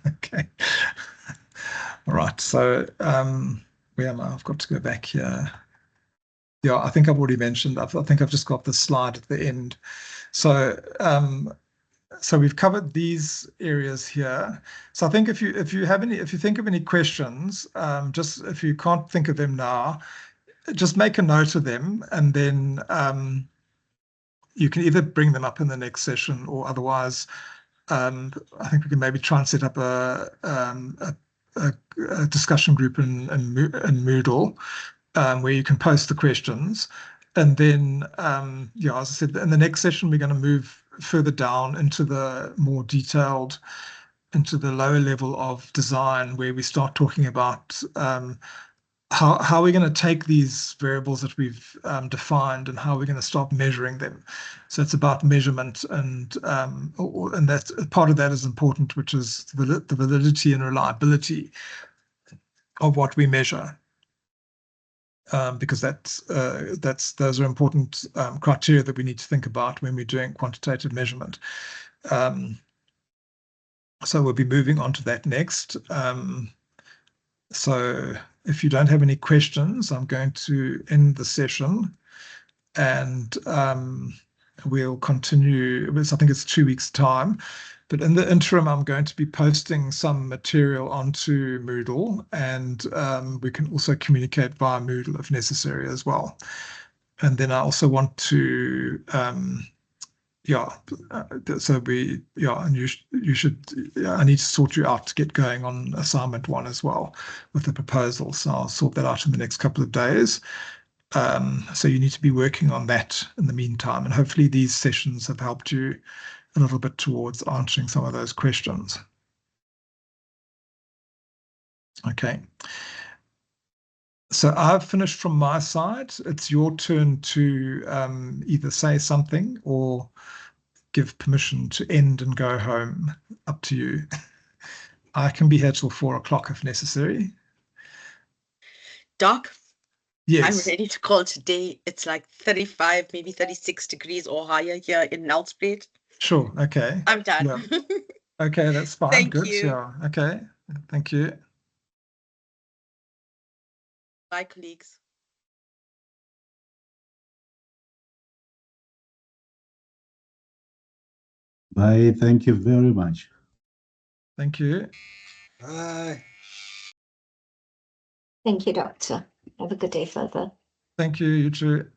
Okay. All right, so where am I? I've got to go back here. Yeah, I think I've already mentioned, I think I've just got the slide at the end. So so we've covered these areas here. So I think if you think of any questions, just if you can't think of them now, just make a note of them, and then you can either bring them up in the next session, or otherwise, I think we can maybe try and set up a discussion group in Moodle, where you can post the questions. And then, yeah, as I said, in the next session, we're going to move further down into the more detailed, into the lower level of design, where we start talking about how we're going to take these variables that we've defined, and how we're going to start measuring them. So it's about measurement, and that part of that is important, which is the validity and reliability of what we measure. Because those are important criteria that we need to think about when we're doing quantitative measurement. So we'll be moving on to that next. So if you don't have any questions, I'm going to end the session, and we'll continue. I think it's 2 weeks' time. But in the interim, I'm going to be posting some material onto Moodle, and we can also communicate via Moodle if necessary as well. And then I also want to, so and you should, I need to sort you out to get going on assignment 1 as well with the proposal. So I'll sort that out in the next couple of days. So you need to be working on that in the meantime, and hopefully these sessions have helped you a little bit towards answering some of those questions. Okay. So I've finished from my side. It's your turn to either say something or give permission to end and go home. Up to you. I can be here till 4 o'clock if necessary. Doc? Yes. I'm ready to call today. It's like 35, maybe 36 degrees or higher here in Nelspruit. Sure. Okay. I'm done. Yeah. Okay, that's fine. Thank Good. you. Yeah. Okay. Thank you. Bye, colleagues. Bye. Thank you very much. Thank you. Bye. Thank you, Doctor. Have a good day further. Thank you. You too.